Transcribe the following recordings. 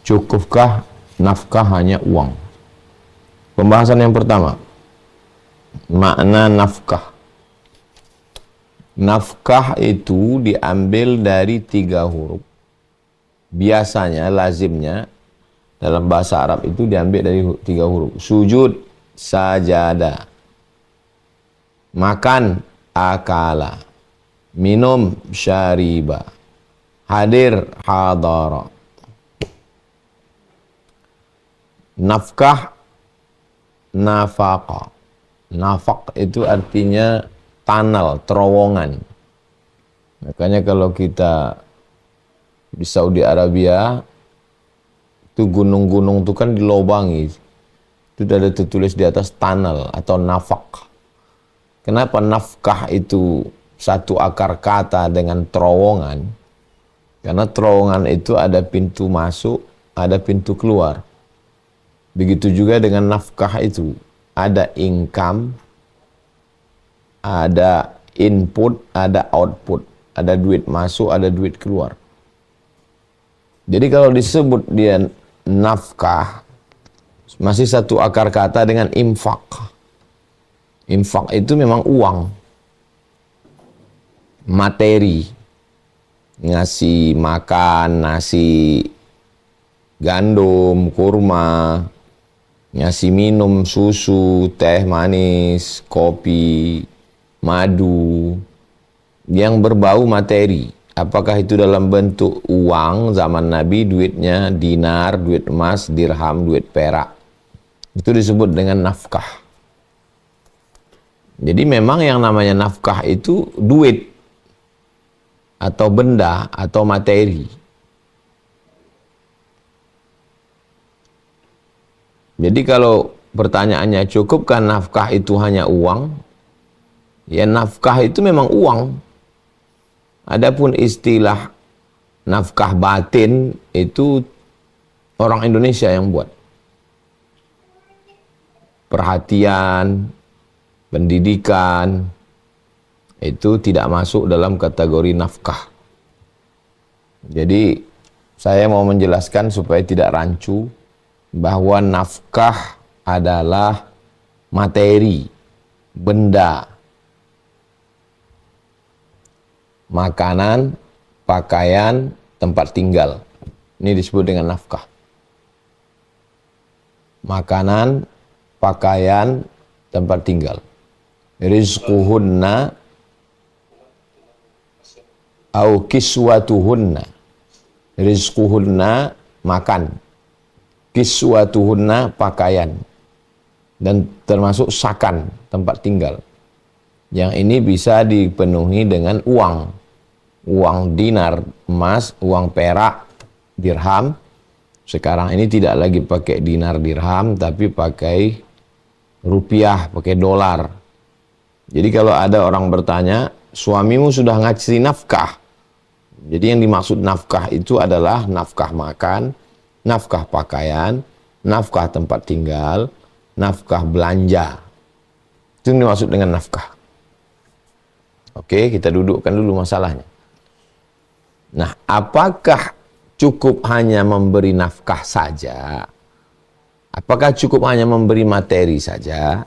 Cukupkah nafkah hanya uang? Pembahasan yang pertama, makna nafkah. Nafkah itu diambil dari 3 huruf. Biasanya, lazimnya, dalam bahasa Arab itu diambil dari 3 huruf. Sujud, sajada. Makan, akala. Minum, syariba. Hadir, hadara. Nafkah, nafaqah. Nafaq itu artinya tunnel, terowongan. Makanya kalau kita di Saudi Arabia, itu gunung-gunung itu kan dilobangi. Itu ada tertulis di atas tunnel atau nafaq. Kenapa nafkah itu satu akar kata dengan terowongan? Karena terowongan itu ada pintu masuk, ada pintu keluar. Begitu juga dengan nafkah itu. Ada income, ada input, ada output. Ada duit masuk, ada duit keluar. Jadi kalau disebut dia nafkah, masih satu akar kata dengan infak. Infak itu memang uang. Materi. Ngasih makan, nasi gandum, kurma, ngasih minum susu, teh manis, kopi, madu, yang berbau materi. Apakah itu dalam bentuk uang zaman Nabi, duitnya dinar, duit emas, dirham, duit perak. Itu disebut dengan nafkah. Jadi memang yang namanya nafkah itu duit atau benda atau materi. Jadi kalau pertanyaannya cukupkah nafkah itu hanya uang? Ya nafkah itu memang uang. Adapun istilah nafkah batin itu orang Indonesia yang buat. Perhatian, pendidikan, itu tidak masuk dalam kategori nafkah. Jadi saya mau menjelaskan supaya tidak rancu, bahwa nafkah adalah materi, benda, makanan, pakaian, tempat tinggal. Ini disebut dengan nafkah. Makanan, pakaian, tempat tinggal. Rizquhunna au kiswatuhunna. Rizquhunna, makan. Kiswatuhunna, pakaian. Dan termasuk sakan, tempat tinggal. Yang ini bisa dipenuhi dengan uang. Uang dinar, emas, uang perak, dirham. Sekarang ini tidak lagi pakai dinar dirham, tapi pakai rupiah, pakai dolar. Jadi kalau ada orang bertanya, suamimu sudah ngasih nafkah? Jadi yang dimaksud nafkah itu adalah nafkah makan, nafkah pakaian, nafkah tempat tinggal, nafkah belanja. Itu yang dimaksud dengan nafkah. Oke, kita dudukkan dulu masalahnya. Nah, apakah cukup hanya memberi nafkah saja? Apakah cukup hanya memberi materi saja?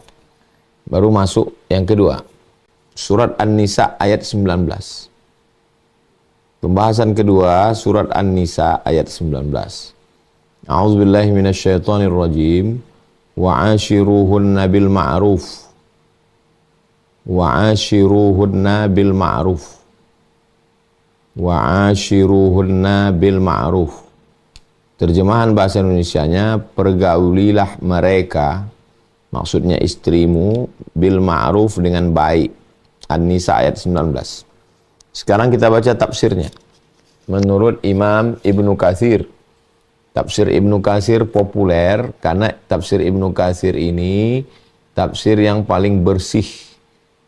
Baru masuk yang kedua. Surat An-Nisa ayat 19. Pembahasan kedua, surat An-Nisa ayat 19. A'udzubillahi minasyaitonirrajim. Wa'ashiruhunna bil ma'ruf. Wa'ashiruhunna bil ma'ruf. Wa'ashiruhunna bil ma'ruf. Terjemahan bahasa Indonesianya, pergaulilah mereka, maksudnya istrimu, bil ma'ruf, dengan baik. An-Nisa ayat 19. Sekarang kita baca tafsirnya. Menurut Imam Ibnu Katsir, tafsir Ibnu Katsir populer karena tafsir Ibnu Katsir ini tafsir yang paling bersih,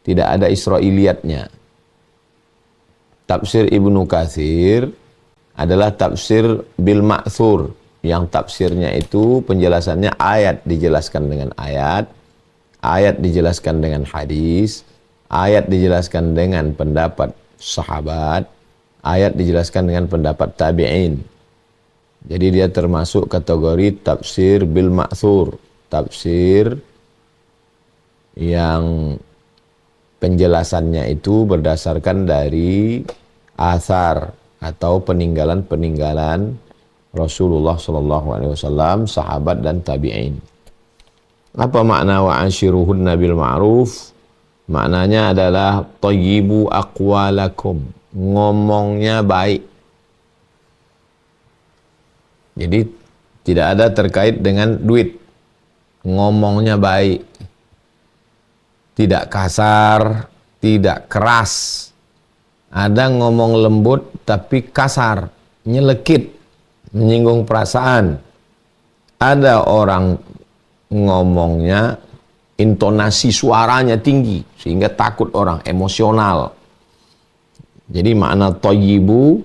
tidak ada Israiliyatnya. Tafsir Ibnu Katsir adalah tafsir bil ma'thur, yang tafsirnya itu penjelasannya ayat dijelaskan dengan ayat, ayat dijelaskan dengan hadis, ayat dijelaskan dengan pendapat sahabat, ayat dijelaskan dengan pendapat tabi'in. Jadi dia termasuk kategori tafsir bil ma'thur, tafsir yang penjelasannya itu berdasarkan dari asar atau peninggalan-peninggalan Rasulullah SAW, sahabat dan tabi'in. Apa makna wa anshiruhunna bil ma'ruf? Maknanya adalah thayyibu aqwalakum, ngomongnya baik. Jadi tidak ada terkait dengan duit, ngomongnya baik, tidak kasar, tidak keras. Ada ngomong lembut tapi kasar, nyelekit, menyinggung perasaan. Ada orang ngomongnya intonasi suaranya tinggi sehingga takut orang, emosional. Jadi makna thayyibu,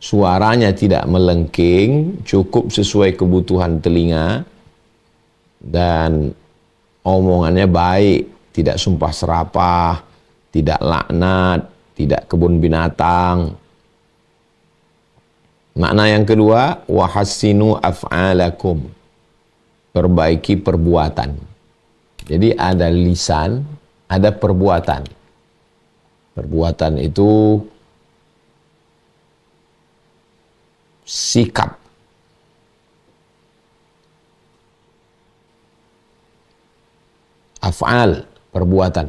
suaranya tidak melengking, cukup sesuai kebutuhan telinga, dan omongannya baik, tidak sumpah serapah, tidak laknat, tidak kebun binatang. Makna yang kedua, wahassinu af'alakum, perbaiki perbuatan. Jadi ada lisan, ada perbuatan. Perbuatan itu sikap. Af'al, perbuatan.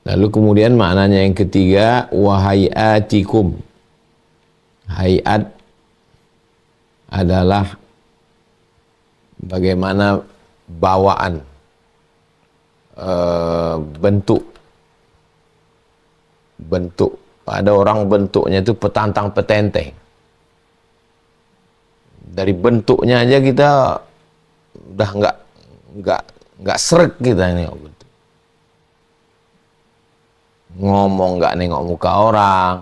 Lalu kemudian maknanya yang ketiga, wahayatikum. Hayat adalah bagaimana bawaan, bentuk. Ada orang bentuknya itu petantang petenteng. Dari bentuknya aja kita udah nggak srek kita ini. Ngomong nggak nengok muka orang,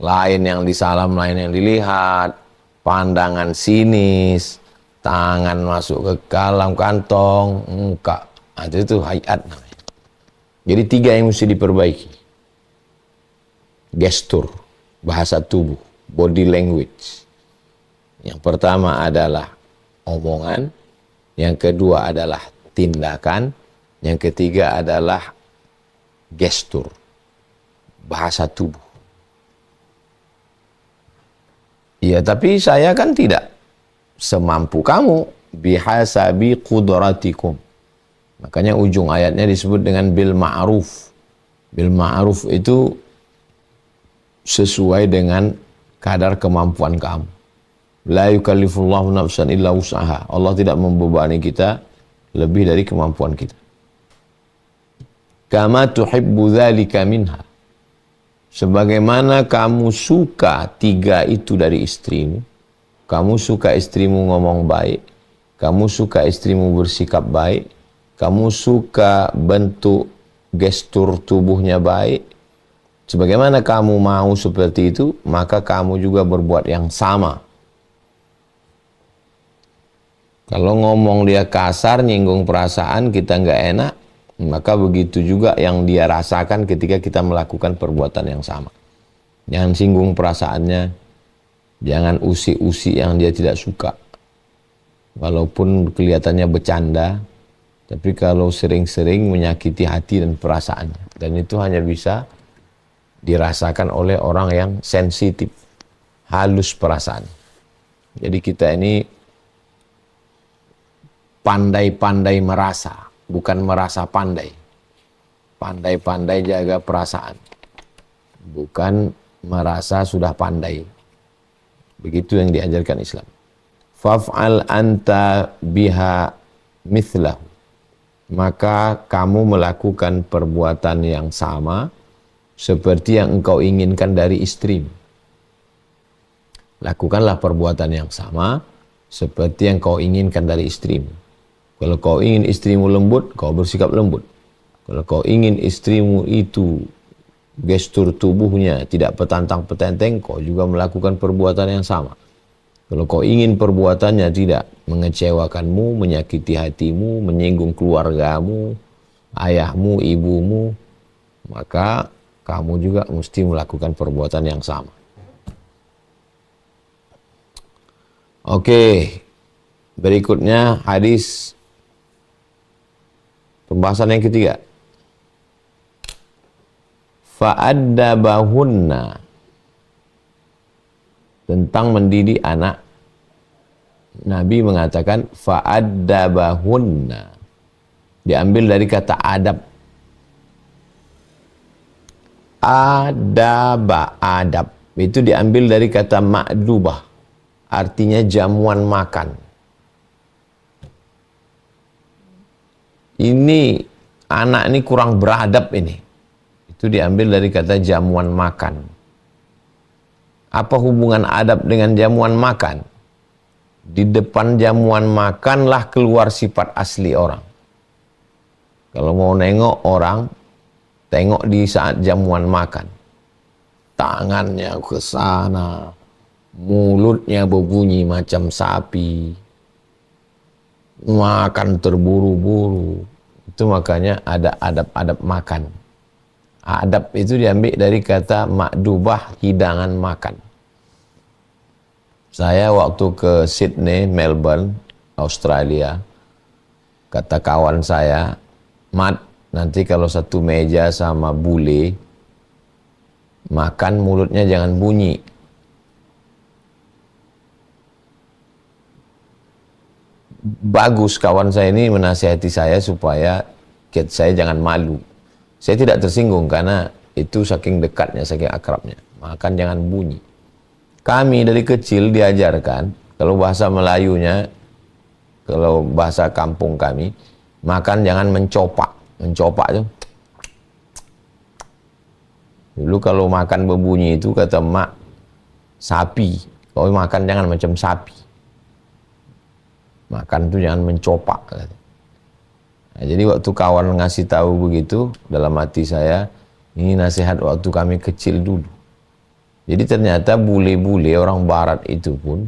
lain yang disalam, lain yang dilihat, pandangan sinis, tangan masuk ke dalam kantong, muka. Itu hayat namanya. Jadi 3 yang mesti diperbaiki. Gestur, bahasa tubuh, body language. Yang pertama adalah omongan, yang kedua adalah tindakan, yang ketiga adalah gestur, bahasa tubuh. Ya, tapi saya kan tidak semampu kamu, bihasabi qudratikum. Makanya ujung ayatnya disebut dengan bil ma'ruf. Bil ma'ruf itu sesuai dengan kadar kemampuan kamu. La yukallifullahu nafsan illa wus'aha. Allah tidak membebani kita lebih dari kemampuan kita. Kama tuhibbu dzalika minha. Sebagaimana kamu suka 3 itu dari istrimu, kamu suka istrimu ngomong baik, kamu suka istrimu bersikap baik, kamu suka bentuk gestur tubuhnya baik, sebagaimana kamu mau seperti itu, maka kamu juga berbuat yang sama. Kalau ngomong dia kasar, nyinggung perasaan, kita nggak enak, maka begitu juga yang dia rasakan ketika kita melakukan perbuatan yang sama. Jangan singgung perasaannya, jangan usik-usik yang dia tidak suka. Walaupun kelihatannya bercanda, tapi kalau sering-sering menyakiti hati dan perasaannya. Dan itu hanya bisa dirasakan oleh orang yang sensitif, halus perasaan. Jadi kita ini pandai-pandai merasa, bukan merasa pandai. Pandai-pandai jaga perasaan, bukan merasa sudah pandai. Begitu yang diajarkan Islam. Faf'al anta biha mithlahu. Maka kamu melakukan perbuatan yang sama seperti yang engkau inginkan dari istrimu. Lakukanlah perbuatan yang sama seperti yang kau inginkan dari istrimu. Kalau kau ingin istrimu lembut, kau bersikap lembut. Kalau kau ingin istrimu itu gestur tubuhnya tidak petantang petenteng, kau juga melakukan perbuatan yang sama. Kalau kau ingin perbuatannya tidak mengecewakanmu, menyakiti hatimu, menyinggung keluargamu, ayahmu, ibumu, maka kamu juga mesti melakukan perbuatan yang sama. Oke, berikutnya hadis pembahasan yang ketiga. Fa'addabahunna, tentang mendidik anak. Nabi mengatakan fa'addabahunna, diambil dari kata adab. Adab itu diambil dari kata ma'dubah, artinya jamuan makan. Ini anak ini kurang beradab ini. Itu diambil dari kata jamuan makan. Apa hubungan adab dengan jamuan makan? Di depan jamuan makanlah keluar sifat asli orang. Kalau mau nengok orang, tengok di saat jamuan makan. Tangannya ke sana, mulutnya berbunyi macam sapi, makan terburu-buru. Itu makanya ada adab-adab makan. Adab itu diambil dari kata ma'dubah, hidangan makan. Saya waktu ke Sydney, Melbourne, Australia, kata kawan saya, Mat, nanti kalau satu meja sama bule, makan mulutnya jangan bunyi. Bagus kawan saya ini menasihati saya supaya saya jangan malu. Saya tidak tersinggung karena itu saking dekatnya, saking akrabnya. Makan jangan bunyi. Kami dari kecil diajarkan, kalau bahasa Melayunya, kalau bahasa kampung kami, makan jangan mencopak. Mencopak itu. Dulu kalau makan berbunyi itu kata mak, sapi. Kalau makan jangan macam sapi. Makan itu jangan mencopak. Nah, jadi waktu kawan ngasih tahu begitu, dalam hati saya, ini nasihat waktu kami kecil dulu. Jadi ternyata bule-bule orang barat itu pun,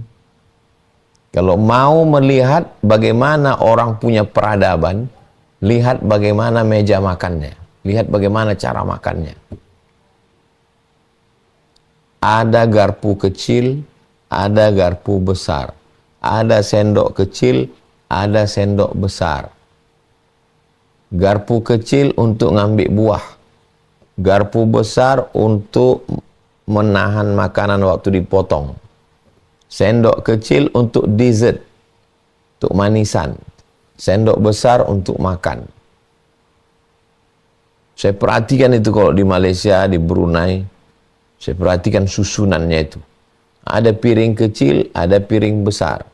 kalau mau melihat bagaimana orang punya peradaban, lihat bagaimana meja makannya, lihat bagaimana cara makannya. Ada garpu kecil, ada garpu besar. Ada sendok kecil, ada sendok besar. Garpu kecil untuk ngambil buah. Garpu besar untuk menahan makanan waktu dipotong. Sendok kecil untuk dessert, untuk manisan. Sendok besar untuk makan. Saya perhatikan itu kalau di Malaysia, di Brunei. Saya perhatikan susunannya itu. Ada piring kecil, ada piring besar.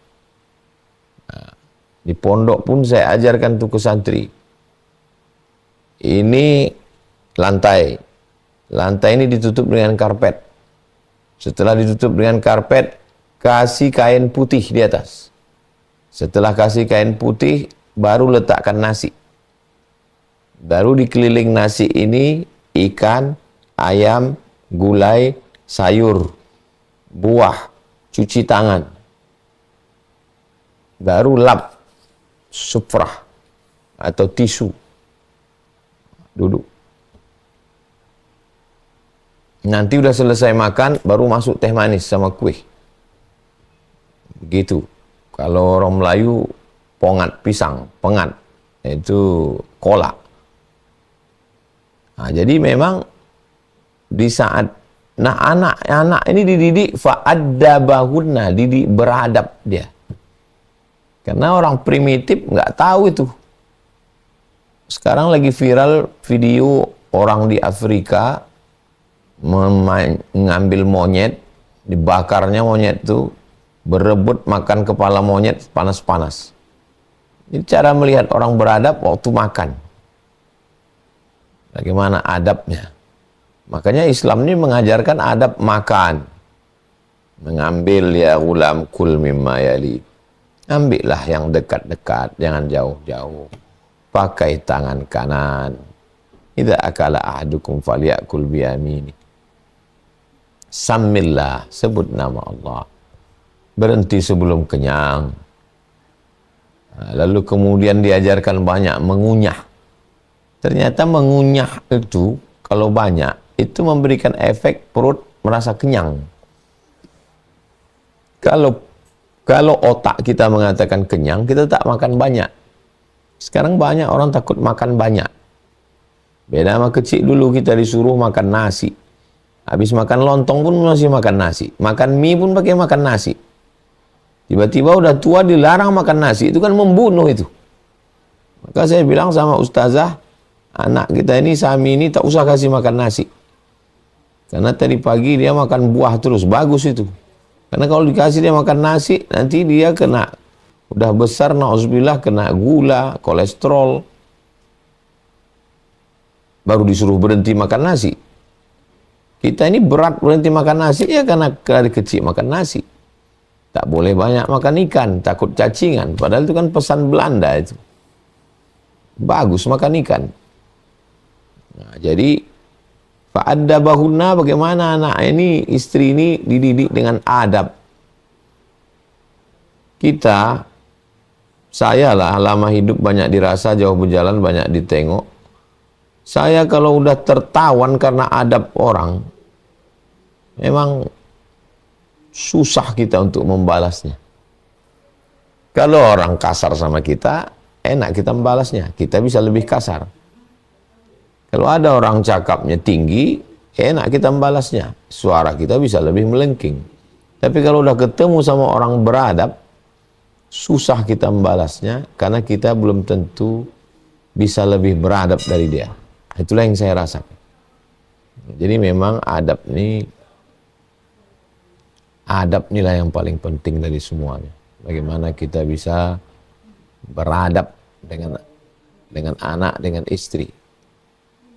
Nah, di pondok pun saya ajarkan tuh ke santri. Ini lantai. Lantai ini ditutup dengan karpet. Setelah ditutup dengan karpet, kasih kain putih di atas. Setelah kasih kain putih, baru letakkan nasi. Baru dikeliling nasi ini, ikan, ayam, gulai, sayur, buah, cuci tangan. Baru lap sufrah atau tisu. Duduk. Nanti udah selesai makan, baru masuk teh manis sama kue. Begitu. Kalau orang Melayu, pongat pisang, pengat. Itu kolak. Nah, jadi memang di saat anak ini dididik fa'addabahunna, didik beradab dia. Karena orang primitif nggak tahu itu. Sekarang lagi viral video orang di Afrika mengambil monyet, dibakarnya monyet itu, berebut makan kepala monyet panas-panas. Ini cara melihat orang beradab waktu makan. Bagaimana adabnya. Makanya Islam ini mengajarkan adab makan. Mengambil ya ulam kul mimma yali. Ambillah yang dekat-dekat, jangan jauh-jauh. Pakai tangan kanan. Idza akala ahadukum falyakul biyamini. Samillah, sebut nama Allah. Berhenti sebelum kenyang. Lalu kemudian diajarkan banyak mengunyah. Ternyata mengunyah itu kalau banyak itu memberikan efek perut merasa kenyang. Kalau Kalau otak kita mengatakan kenyang, kita tak makan banyak. Sekarang banyak orang takut makan banyak. Beda sama kecil dulu, kita disuruh makan nasi. Habis makan lontong pun masih makan nasi. Makan mie pun pakai makan nasi. Tiba-tiba udah tua dilarang makan nasi. Itu kan membunuh itu. Maka saya bilang sama ustazah, anak kita ini, Sami ini tak usah kasih makan nasi. Karena tadi pagi dia makan buah terus. Bagus itu. Karena kalau dikasih dia makan nasi, nanti dia kena, udah besar, na'udzubillah, kena gula, kolesterol. Baru disuruh berhenti makan nasi. Kita ini berat berhenti makan nasi, ya karena dari kecil makan nasi. Tak boleh banyak makan ikan, takut cacingan. Padahal itu kan pesan Belanda itu. Bagus makan ikan. Nah, jadi fa'addabahunna, bagaimana anak ini, istri ini dididik dengan adab. Kita, saya lah lama hidup banyak dirasa, jauh berjalan banyak ditengok. Saya kalau udah tertawan karena adab orang, memang susah kita untuk membalasnya. Kalau orang kasar sama kita, enak kita membalasnya. Kita bisa lebih kasar. Kalau ada orang cakapnya tinggi, enak kita membalasnya. Suara kita bisa lebih melengking. Tapi kalau udah ketemu sama orang beradab, susah kita membalasnya karena kita belum tentu bisa lebih beradab dari dia. Itulah yang saya rasakan. Jadi memang adab inilah yang paling penting dari semuanya. Bagaimana kita bisa beradab dengan anak, dengan istri.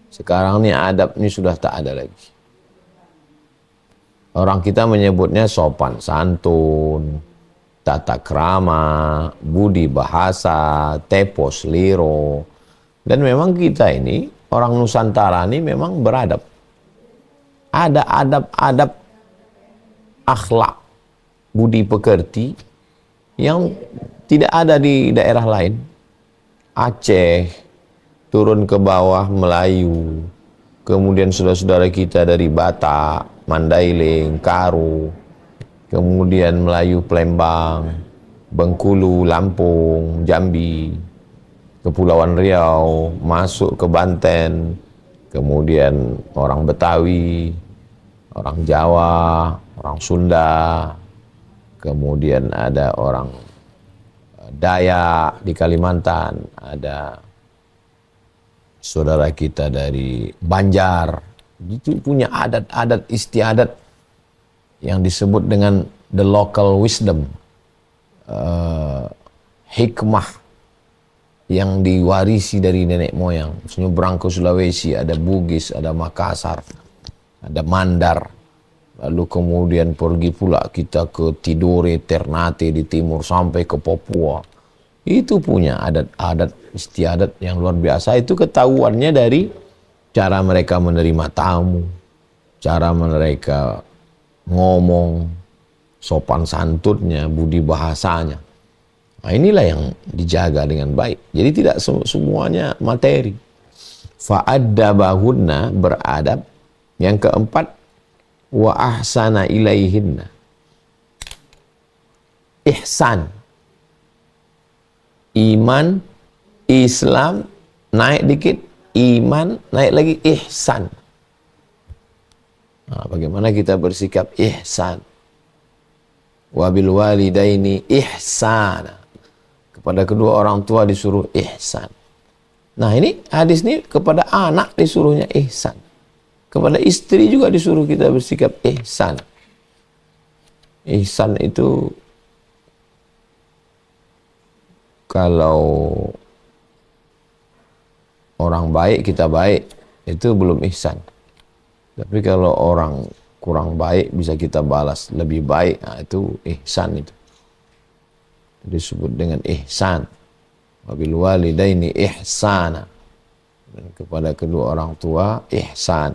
Sekarang ini adab ini sudah tak ada lagi. Orang kita menyebutnya sopan santun, tata krama, budi bahasa, tepos liro. Dan memang kita ini, orang Nusantara ini memang beradab. Ada adab-adab akhlak, budi pekerti yang tidak ada di daerah lain. Aceh, turun ke bawah Melayu, kemudian saudara-saudara kita dari Batak, Mandailing, Karo, kemudian Melayu Palembang, Bengkulu, Lampung, Jambi, Kepulauan Riau, masuk ke Banten, kemudian orang Betawi, orang Jawa, orang Sunda, kemudian ada orang Dayak di Kalimantan, ada saudara kita dari Banjar. Itu punya adat-adat istiadat yang disebut dengan the local wisdom, hikmah yang diwarisi dari nenek moyang. Nyebrang ke Sulawesi ada Bugis, ada Makassar, ada Mandar. Lalu kemudian pergi pula kita ke Tidore, Ternate di timur sampai ke Papua. Itu punya adat-adat istiadat yang luar biasa. Itu ketahuannya dari cara mereka menerima tamu, cara mereka ngomong, sopan santunnya, budi bahasanya. Nah, inilah yang dijaga dengan baik. Jadi tidak semuanya materi. Fa'addabahunna, beradab. Yang keempat, wa ahsana ilaihinna, ihsan. Iman, Islam, naik dikit, iman, naik lagi, ihsan. Nah, bagaimana kita bersikap ihsan? Wabil walidaini ihsana. Kepada kedua orang tua disuruh ihsan. Nah ini hadis ini kepada anak disuruhnya ihsan. Kepada istri juga disuruh kita bersikap ihsan. Ihsan itu kalau orang baik kita baik, itu belum ihsan. Tapi kalau orang kurang baik bisa kita balas lebih baik, nah itu ihsan itu. Disebut dengan ihsan. Wabil walidaini ihsana. Dan kepada kedua orang tua ihsan.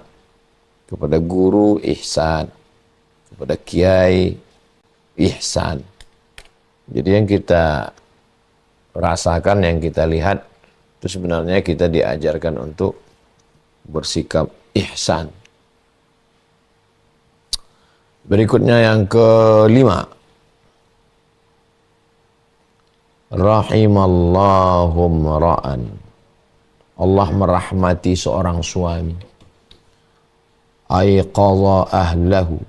Kepada guru ihsan. Kepada kiai ihsan. Jadi yang kita rasakan, yang kita lihat itu sebenarnya kita diajarkan untuk bersikap ihsan. Berikutnya yang kelima, Rahimallahu mra'an. Allah merahmati seorang suami. Aiqadha ahlahu,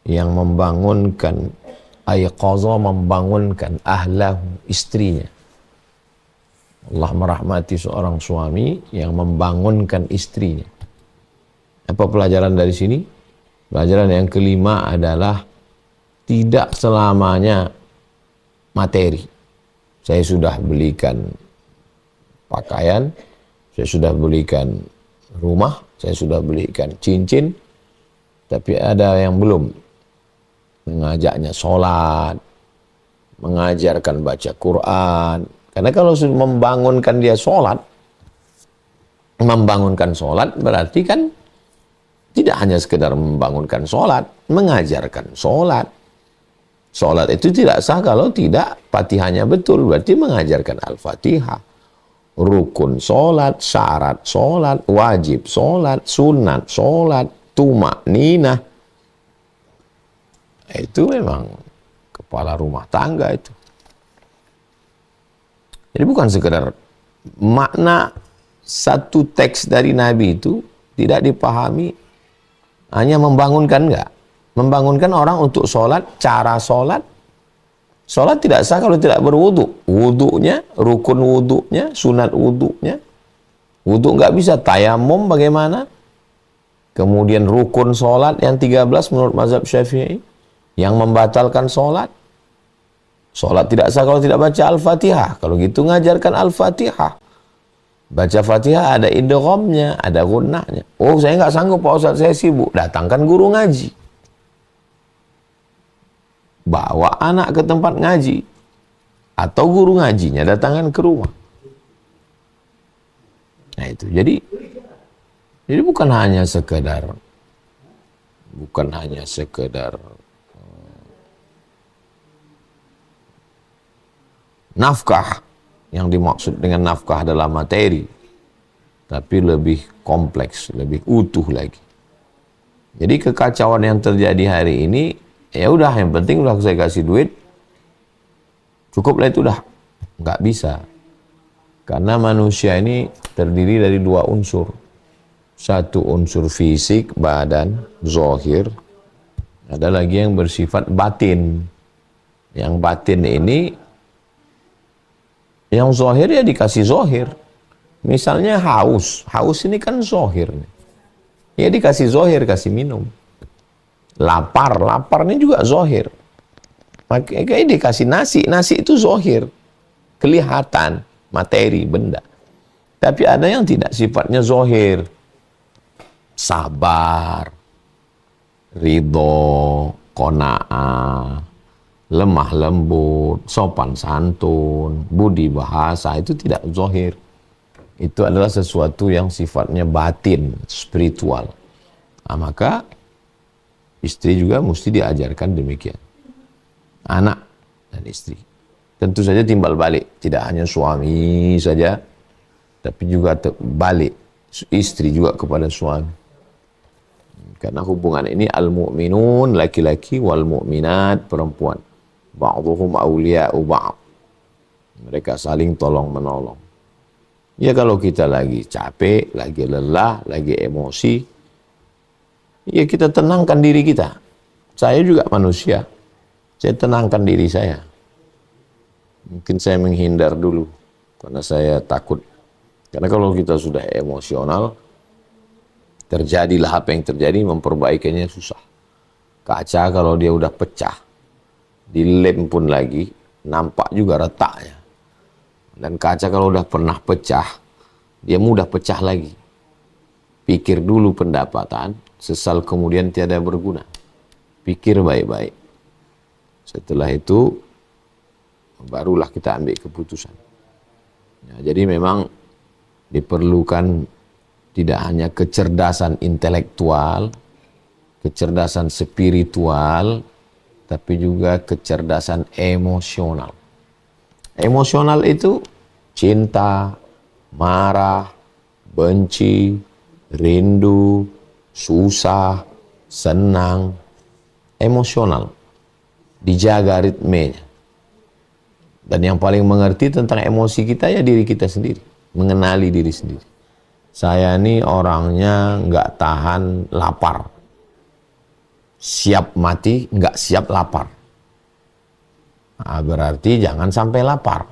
yang membangunkan, aiqadha membangunkan, ahlahu istrinya. Allah merahmati seorang suami yang membangunkan istrinya. Apa pelajaran dari sini? Pelajaran yang kelima adalah tidak selamanya materi. Saya sudah belikan pakaian, saya sudah belikan rumah, saya sudah belikan cincin, tapi ada yang belum. Mengajaknya sholat, mengajarkan baca Quran. Karena kalau sudah membangunkan dia sholat, membangunkan sholat berarti kan tidak hanya sekedar membangunkan sholat, mengajarkan sholat. Sholat itu tidak sah kalau tidak Fatihahnya betul, berarti mengajarkan Al-Fatihah. Rukun sholat, syarat sholat, wajib sholat, sunat sholat, tumakninah. Itu memang kepala rumah tangga itu. Jadi bukan sekedar makna satu teks dari Nabi itu tidak dipahami hanya membangunkan, enggak. Membangunkan orang untuk sholat, cara sholat. Sholat tidak sah kalau tidak berwudu. Wudunya, rukun wudunya, sunat wudunya. Wudu enggak bisa, tayamum bagaimana? Kemudian rukun sholat yang 13 menurut mazhab Syafi'i yang membatalkan sholat. Sholat tidak sah kalau tidak baca Al-Fatihah. Kalau gitu ngajarkan Al-Fatihah. Baca Fatihah ada idghamnya, ada gunnahnya. Oh, saya nggak sanggup Pak Ustaz, saya sibuk. Datangkan guru ngaji. Bawa anak ke tempat ngaji. Atau guru ngajinya datangkan ke rumah. Nah itu. Jadi bukan hanya sekedar nafkah. Yang dimaksud dengan nafkah adalah materi, tapi lebih kompleks, lebih utuh lagi. Jadi kekacauan yang terjadi hari ini, ya udah, yang penting udah saya kasih duit, cukuplah itu udah. Nggak bisa. Karena manusia ini terdiri dari dua unsur. Satu unsur fisik, badan, zohir. Ada lagi yang bersifat batin. Yang batin ini, yang zohir ya dikasih zohir. Misalnya haus. Haus ini kan zohir. Ya dikasih zohir, kasih minum. Lapar. Lapar ini juga zohir. Makanya dikasih nasi. Nasi itu zohir. Kelihatan. Materi, benda. Tapi ada yang tidak sifatnya zohir. Sabar. Ridho. Qanaah. Lemah lembut, sopan santun, budi bahasa, itu tidak zohir. Itu adalah sesuatu yang sifatnya batin, spiritual. Nah, maka istri juga mesti diajarkan demikian. Anak dan istri. Tentu saja timbal balik. Tidak hanya suami saja, tapi juga balik. Istri juga kepada suami. Karena hubungan ini al-mu'minun, laki-laki, wal-mu'minat, perempuan. Ba'duhum awliya'u ba'd. Mereka saling tolong-menolong. Ya kalau kita lagi capek, lagi lelah, lagi emosi, ya kita tenangkan diri kita. Saya juga manusia. Saya tenangkan diri saya. Mungkin saya menghindar dulu, karena saya takut. Karena kalau kita sudah emosional, terjadilah apa yang terjadi, memperbaikinya susah. Kaca kalau dia udah pecah, dilem pun lagi, nampak juga retaknya. Dan kaca kalau udah pernah pecah, dia mudah pecah lagi. Pikir dulu pendapatan, sesal kemudian tiada berguna. Pikir baik-baik. Setelah itu, barulah kita ambil keputusan. Ya, jadi memang diperlukan tidak hanya kecerdasan intelektual, kecerdasan spiritual, tapi juga kecerdasan emosional. Emosional itu cinta, marah, benci, rindu, susah, senang. Emosional. Dijaga ritmenya. Dan yang paling mengerti tentang emosi kita ya diri kita sendiri. Mengenali diri sendiri. Saya ini orangnya nggak tahan lapar. Siap mati, nggak siap lapar. Nah, berarti jangan sampai lapar.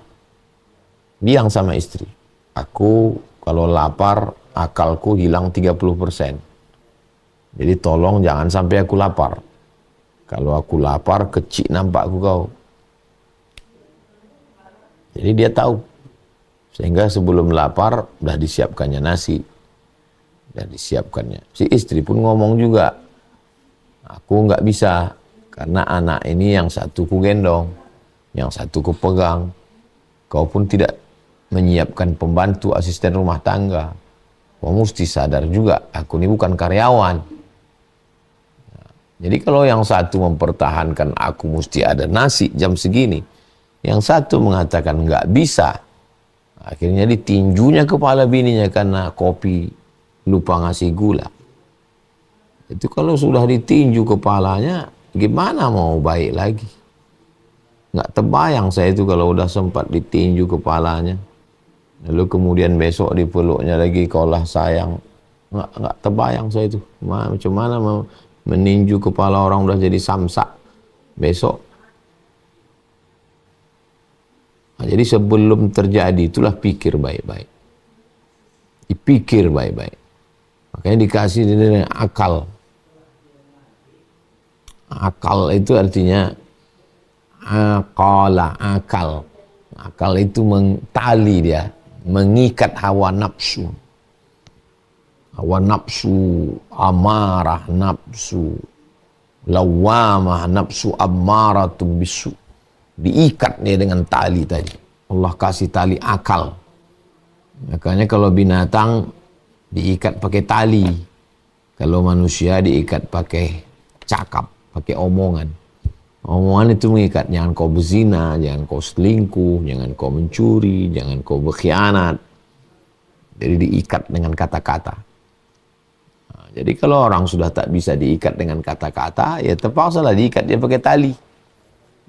Bilang sama istri, aku kalau lapar, akalku hilang 30%. Jadi tolong jangan sampai aku lapar. Kalau aku lapar, kecil nampakku kau. Jadi dia tahu. Sehingga sebelum lapar, udah disiapkannya nasi. Dan disiapkannya. Si istri pun ngomong juga, aku nggak bisa. Karena anak ini yang satu ku gendong, yang satu ku pegang. Kau pun tidak menyiapkan pembantu asisten rumah tangga. Kau mesti sadar juga, aku ini bukan karyawan. Jadi kalau yang satu mempertahankan aku mesti ada nasi jam segini, yang satu mengatakan nggak bisa, akhirnya ditinjunya kepala bininya karena kopi lupa ngasih gula. Itu kalau sudah ditinju kepalanya, gimana mau baik lagi? Nggak terbayang saya itu kalau udah sempat ditinju kepalanya. Lalu kemudian besok dipeluknya lagi, kaulah sayang. Nggak terbayang saya itu. Macam mana mau meninju kepala orang udah jadi samsak besok. Nah, jadi sebelum terjadi itulah pikir baik-baik. Dipikir baik-baik. Makanya dikasih dengan akal. Akal itu artinya akal. Akal itu mentali dia, mengikat hawa nafsu. Hawa nafsu amarah, nafsu lawamah, nafsu ammaratun bisu. Diikat dia dengan tali tadi. Allah kasih tali akal. Makanya kalau binatang diikat pakai tali. Kalau manusia diikat pakai cakap, pakai omongan. Omongan itu mengikat. Jangan kau berzina, jangan kau selingkuh, jangan kau mencuri, jangan kau berkhianat. Jadi diikat dengan kata-kata. Nah, jadi kalau orang sudah tak bisa diikat dengan kata-kata, ya terpaksalah diikat dia pakai tali.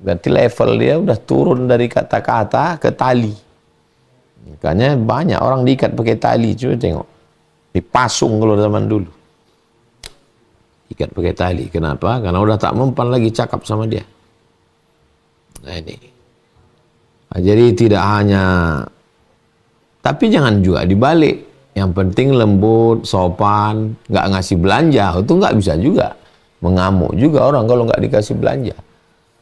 Berarti level dia udah turun dari kata-kata ke tali. Makanya banyak orang diikat pakai tali. Coba tengok. Dipasung kalau zaman dulu. Ikat pakai tali. Kenapa? Karena udah tak mempan lagi cakap sama dia. Nah ini. Nah, jadi tidak hanya... Tapi jangan juga dibalik. Yang penting lembut, sopan, nggak ngasih belanja. Itu nggak bisa juga. Mengamuk juga orang kalau nggak dikasih belanja.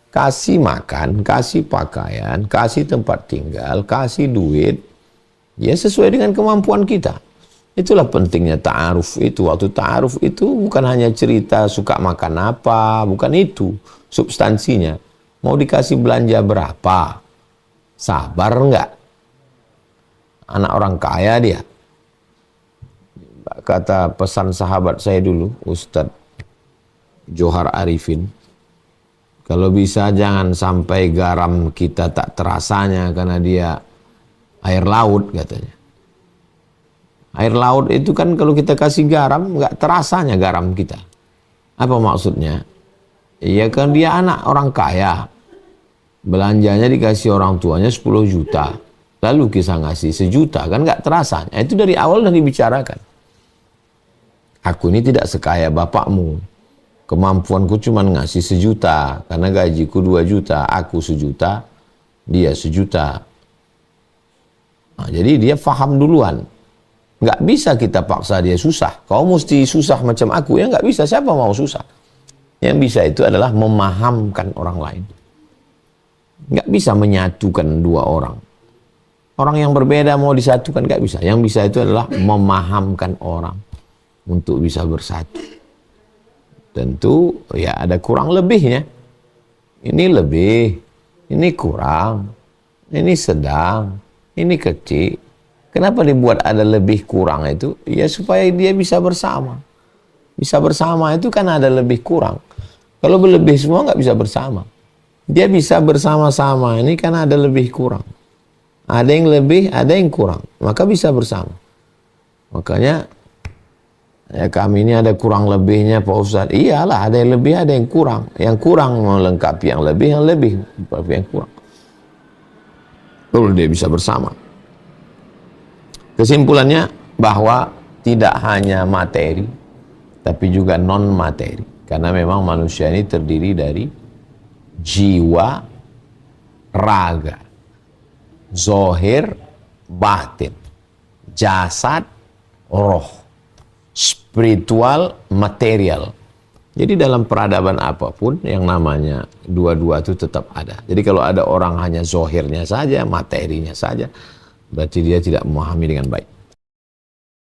Kasih makan, kasih pakaian, kasih tempat tinggal, kasih duit. Ya sesuai dengan kemampuan kita. Itulah pentingnya ta'aruf itu. Waktu ta'aruf itu bukan hanya cerita suka makan apa, bukan itu substansinya. Mau dikasih belanja berapa? Sabar enggak? Anak orang kaya dia. Kata pesan sahabat saya dulu, Ustadz Johar Arifin, kalau bisa jangan sampai garam kita tak terasanya karena dia air laut katanya. Air laut itu kan kalau kita kasih garam nggak terasanya garam kita. Apa maksudnya? Iya kan dia anak orang kaya. Belanjanya dikasih orang tuanya 10 juta. Lalu kisah ngasih 1 juta kan nggak terasanya. Itu dari awal udah dibicarakan. Aku ini tidak sekaya bapakmu. Kemampuanku cuma ngasih 1 juta. Karena gajiku 2 juta. Aku 1 juta. Dia 1 juta. Nah, jadi dia faham duluan. Nggak bisa kita paksa dia susah. Kau mesti susah macam aku. Ya nggak bisa. Siapa mau susah? Yang bisa itu adalah memahamkan orang lain. Nggak bisa menyatukan dua orang. Orang yang berbeda mau disatukan nggak bisa. Yang bisa itu adalah memahamkan orang. Untuk bisa bersatu. Tentu ya ada kurang lebihnya. Ini lebih, ini kurang, ini sedang, ini kecil. Kenapa dibuat ada lebih kurang itu? Ya supaya dia bisa bersama. Bisa bersama itu kan ada lebih kurang. Kalau berlebih semua nggak bisa bersama. Dia bisa bersama-sama ini kan ada lebih kurang. Ada yang lebih, ada yang kurang. Maka bisa bersama. Makanya ya kami ini ada kurang lebihnya Pak Ustadz. Iyalah ada yang lebih, ada yang kurang. Yang kurang melengkapi yang lebih melengkapi yang kurang. Baru dia bisa bersama. Kesimpulannya bahwa tidak hanya materi, tapi juga non-materi. Karena memang manusia ini terdiri dari jiwa, raga, zohir, batin, jasad, roh, spiritual, material. Jadi dalam peradaban apapun yang namanya dua-dua itu tetap ada. Jadi kalau ada orang hanya zohirnya saja, materinya saja, berarti dia tidak memahami dengan baik.